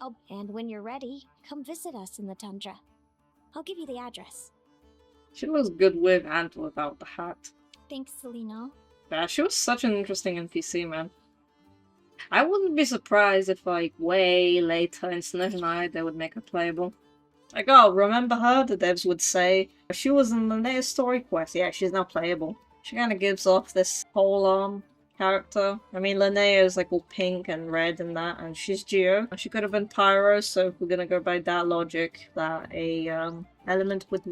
Oh, and when you're ready, come visit us in the tundra. I'll give you the address. She was good with and without the hat. Thanks, Selena. Yeah, she was such an interesting NPC, man. I wouldn't be surprised if, like, way later in Snow Night they would make her playable. Like, oh, remember her? The devs would say. She was in Linnea's story quest. Yeah, she's now playable. She kind of gives off this pole character. I mean, Linnea is like all pink and red and that, and she's Geo. She could have been Pyro, so if we're gonna go by that logic, that a element would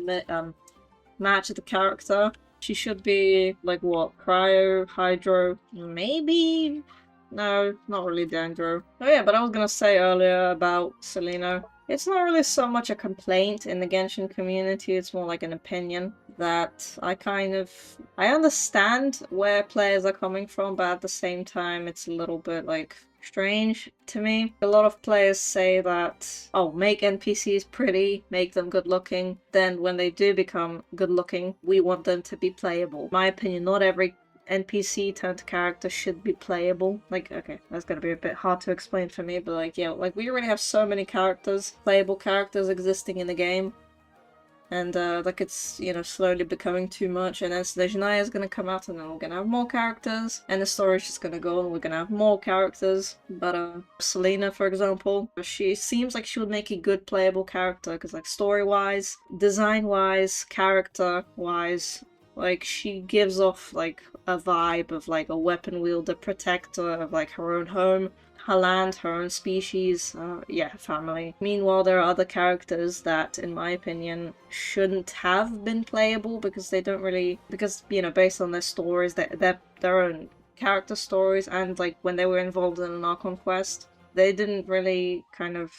match the character. She should be like what? Cryo, Hydro, maybe? No, not really Dendro. Oh yeah, but I was gonna say earlier about Selena. It's not really so much a complaint in the Genshin community, it's more like an opinion that I understand where players are coming from, but at the same time it's a little bit like strange to me. A lot of players say that, oh, make NPCs pretty, make them good looking, then when they do become good looking, we want them to be playable. In my opinion, not every NPC turned character should be playable. Like, okay, that's gonna be a bit hard to explain for me, but like, yeah, like we already have so many characters, playable characters existing in the game. And like it's, you know, slowly becoming too much, and then Snezhnaya is gonna come out and then we're gonna have more characters, and the story's just gonna go on, we're gonna have more characters. But Selena, for example, she seems like she would make a good playable character, because like story-wise, design-wise, character-wise, like she gives off like a vibe of like a weapon wielder protector of like her own home, her land, her own species, yeah, family. Meanwhile, there are other characters that, in my opinion, shouldn't have been playable because they don't really, because, you know, based on their stories, they're their own character stories, and like when they were involved in an Archon quest, they didn't really kind of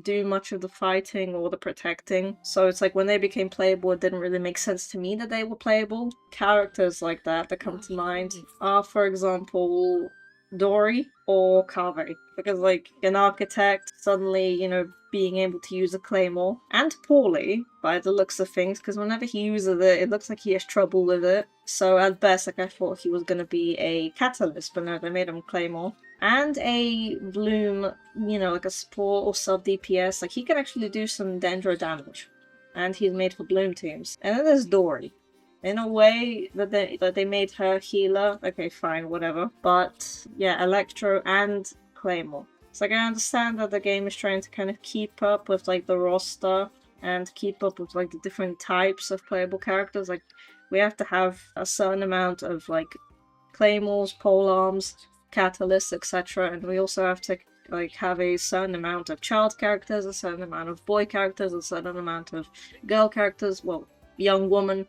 do much of the fighting or the protecting. So it's like when they became playable, it didn't really make sense to me that they were playable. Characters like that come to mind are, for example, Dory or Kave. Because like an architect suddenly, you know, being able to use a claymore, and poorly by the looks of things, because whenever he uses it, it looks like he has trouble with it. So at best, like I thought he was gonna be a catalyst, but no, they made him claymore. And a Bloom, you know, like a support or sub DPS, like he can actually do some Dendro damage. And he's made for Bloom teams. And then there's Dory. In a way that they made her healer, okay, fine, whatever. But yeah, Electro and Claymore. It's like I understand that the game is trying to kind of keep up with like the roster and keep up with like the different types of playable characters. Like we have to have a certain amount of like claymores, polearms, catalysts, etc. And we also have to like have a certain amount of child characters, a certain amount of boy characters, a certain amount of girl characters, well, young woman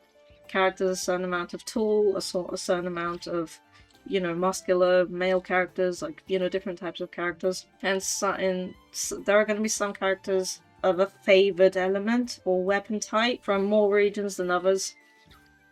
characters, a certain amount of tall, a certain amount of, you know, muscular male characters, like, you know, different types of characters. And there are going to be some characters of a favored element or weapon type from more regions than others.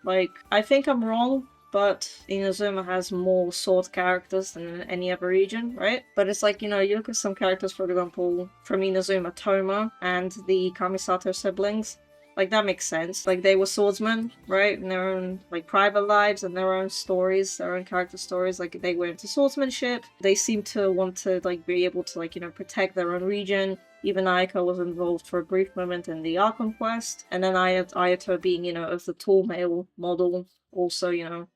Like, I think I'm wrong, but Inazuma has more sword characters than any other region, right? But it's like, you know, you look at some characters, for example, from Inazuma, Toma, and the Kamisato siblings. Like, that makes sense. Like, they were swordsmen, right? In their own, like, private lives and their own stories, their own character stories. Like, they were into swordsmanship. They seem to want to, like, be able to, like, you know, protect their own region. Even Ayaka was involved for a brief moment in the Archon quest. And then Ayato being, you know, of the tall male model. Also, you know,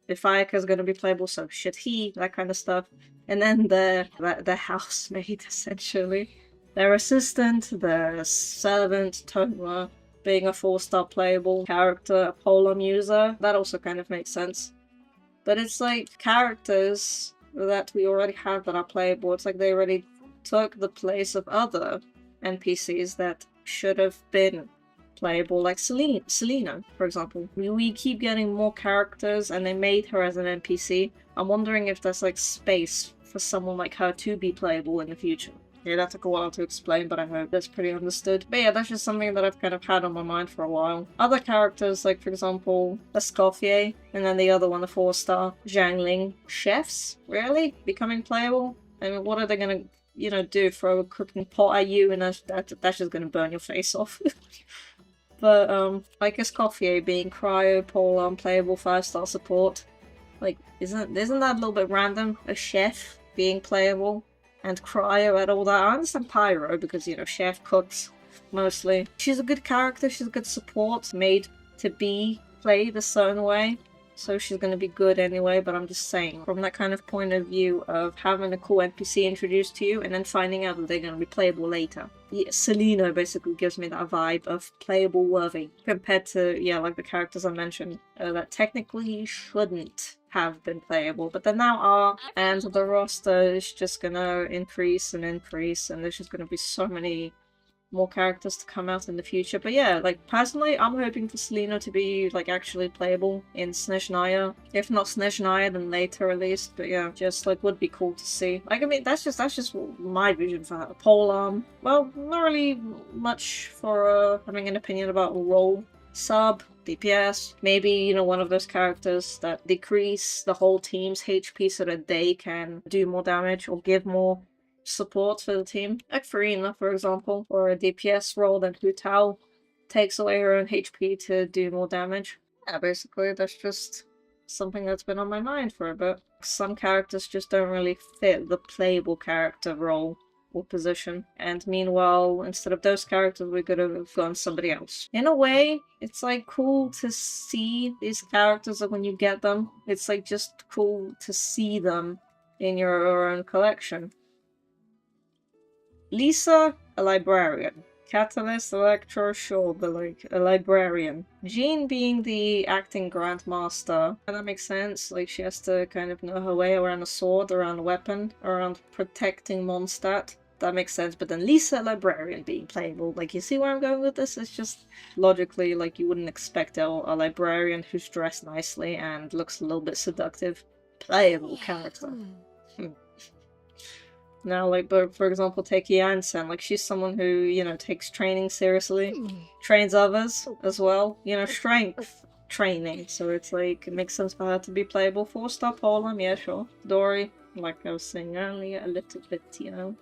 if Ayaka's going to be playable, so should he, that kind of stuff. And then the housemaid, essentially. Their assistant, their servant, Toma, being a 4-star playable character, a polearm user, that also kind of makes sense. But it's like characters that we already have that are playable, it's like they already took the place of other NPCs that should have been playable, like Selena, for example. We keep getting more characters and they made her as an NPC. I'm wondering if there's like space for someone like her to be playable in the future. Yeah, that took a while to explain, but I hope that's pretty understood. But yeah, that's just something that I've kind of had on my mind for a while. Other characters, like for example, Escoffier, and then the other one, the 4-star, Zhangling. Chefs? Really? Becoming playable? I mean, what are they gonna, you know, do? Throw a cooking pot at you and that's just gonna burn your face off. But, like Escoffier being cryo, polearm, playable 5-star support. Like, isn't that a little bit random? A chef being playable? and Cryo and all that. I understand Pyro because, you know, chef cooks mostly. She's a good character, she's a good support, made to be played a certain way. So she's gonna be good anyway, but I'm just saying, from that kind of point of view of having a cool NPC introduced to you and then finding out that they're gonna be playable later. Yeah, Selena basically gives me that vibe of playable worthy, compared to, yeah, like the characters I mentioned, that technically shouldn't have been playable, but they now are, and the roster is just gonna increase and increase, and there's just gonna be so many more characters to come out in the future. But yeah, like personally, I'm hoping for Selena to be like actually playable in Snezhnaya. If not Snezhnaya, then later at least. But yeah, just like would be cool to see. Like I mean, that's just my vision for her. Polearm. Well, not really much for having an opinion about a role. Sub, DPS, maybe, you know, one of those characters that decrease the whole team's HP so that they can do more damage or give more support for the team. Like Farina, for example, or a DPS role that Hu Tao takes away her own HP to do more damage. Yeah, basically, that's just something that's been on my mind for a bit. Some characters just don't really fit the playable character role or position, and meanwhile, instead of those characters, we could have gone somebody else. In a way, it's like cool to see these characters, and when you get them, it's like just cool to see them in your own collection. Lisa, a librarian. Catalyst, Electro, sure, but like a librarian. Jean being the acting grandmaster. And that makes sense. Like she has to kind of know her way around a sword, around a weapon, around protecting Mondstadt. That makes sense. But then Lisa, librarian, being playable. Like, you see where I'm going with this? It's just logically, like, you wouldn't expect a librarian who's dressed nicely and looks a little bit seductive. Playable character. Now, like, but for example, take Janssen, like, she's someone who, you know, takes training seriously, trains others as well, you know, strength training, so it's like, it makes sense for her to be playable. 4-star Polearm, yeah, sure. Dory, like I was saying earlier, a little bit, you know.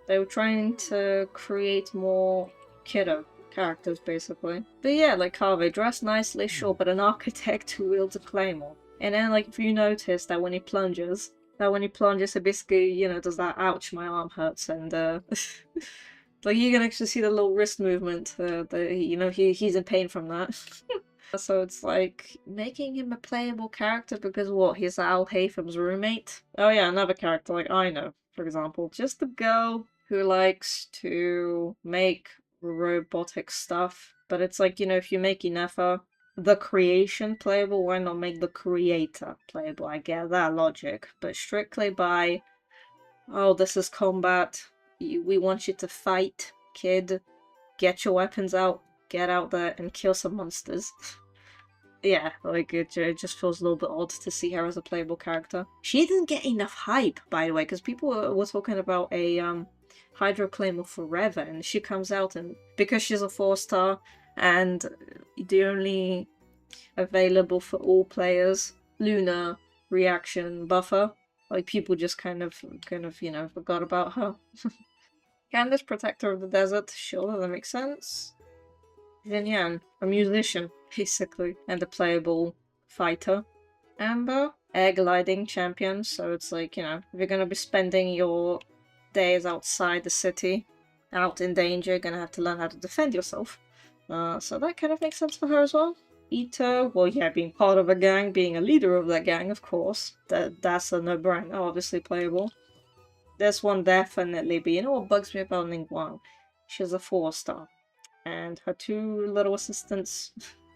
They were trying to create more kiddo characters, basically. But yeah, like Carve, dressed nicely, sure, but an architect who wields a claymore. And then, like, if you notice that when he plunges, it basically, you know, does that ouch, my arm hurts, and, like, you can actually see the little wrist movement, you know, he's in pain from that. So it's like, making him a playable character because what, he's Al Haytham's roommate? Oh yeah, another character, like I know, for example. Just the girl who likes to make robotic stuff. But it's like, you know, if you make Inefa the creation playable, why not make the creator playable? I get that logic, but strictly by, oh, this is combat, we want you to fight, kid, get your weapons out, get out there and kill some monsters. Yeah, like, it just feels a little bit odd to see her as a playable character. She didn't get enough hype, by the way, because people were talking about a Hydro Claymore forever, and she comes out, and because she's a 4-star, and the only available for all players, Luna reaction buffer, like, people just kind of, you know, forgot about her. Candace, Protector of the Desert, sure, that makes sense. Jinyan, a musician, basically, and a playable fighter. Amber, air gliding champion, so it's like, you know, if you're gonna be spending your days outside the city, out in danger, you're gonna have to learn how to defend yourself. So that kind of makes sense for her as well. Ito, well, yeah, being part of a gang, being a leader of that gang, of course. That's a no-brainer, obviously playable. This one definitely, but you know what bugs me about Ningguang? She's a 4-star. And her 2 little assistants,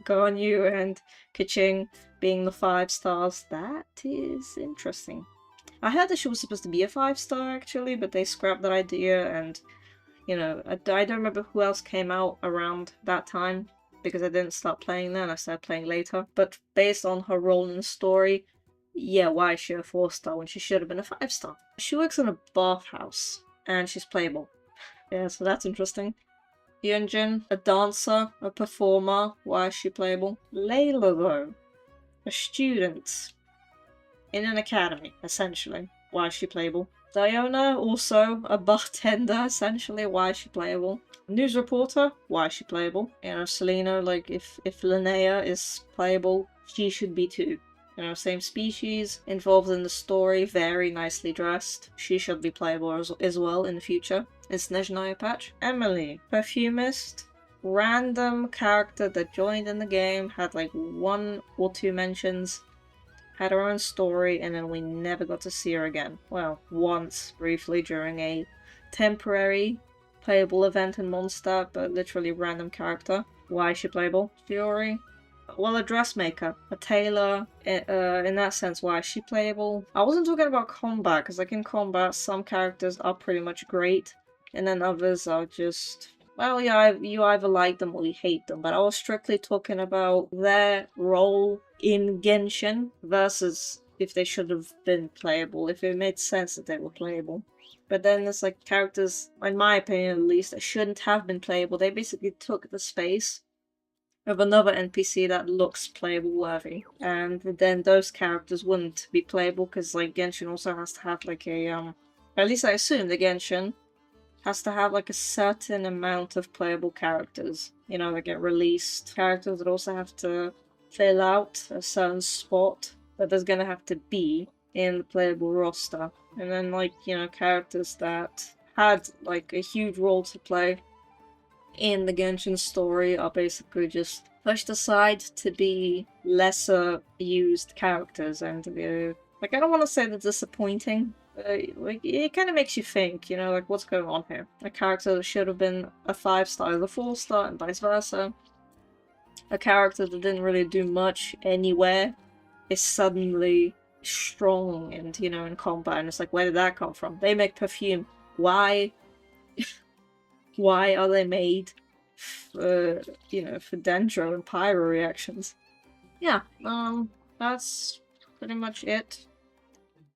Yu and Keqing, being the 5-stars. That is interesting. I heard that she was supposed to be a 5-star, actually, but they scrapped that idea, and, you know, I don't remember who else came out around that time, because I didn't start playing then, I started playing later. But based on her role in the story, yeah, why is she a 4-star when she should have been a 5-star? She works in a bathhouse, and she's playable. Yeah, so that's interesting. Yunjin, a dancer, a performer, why is she playable? Layla, though, a student in an academy, essentially, why is she playable? Diona, also a bartender, essentially, why is she playable? News reporter, why is she playable? You know, Selena, like, if Linnea is playable, she should be too. You know, same species, involved in the story, very nicely dressed. She should be playable as well in the future. In Snezhnaya patch. Emily, perfumist, random character that joined in the game, had like 1 or 2 mentions, had her own story, and then we never got to see her again. Well, once, briefly, during a temporary playable event in Mondstadt, but literally random character. Why is she playable? Fury. Well, a dressmaker, a tailor, in that sense, why is she playable? I wasn't talking about combat, because like in combat, some characters are pretty much great, and then others are just, well, yeah, you either like them or you hate them, but I was strictly talking about their role in Genshin versus if they should have been playable, if it made sense that they were playable. But then there's like characters, in my opinion at least, that shouldn't have been playable. They basically took the space of another NPC that looks playable worthy, and then those characters wouldn't be playable because like Genshin also has to have like a at least I assume the Genshin has to have like a certain amount of playable characters, you know, that get released. Characters that also have to fill out a certain spot that there's gonna have to be in the playable roster. And then like, you know, characters that had like a huge role to play in the Genshin story are basically just pushed aside to be lesser used characters, and like, I don't want to say they're disappointing, like, it kind of makes you think, you know, like, what's going on here? A character that should have been a 5-star is a 4-star, and vice versa. A character that didn't really do much anywhere is suddenly strong and, you know, in combat, and it's like, where did that come from? They make perfume. Why? Why are they made for, you know, for dendro and pyro reactions? Yeah, that's pretty much it.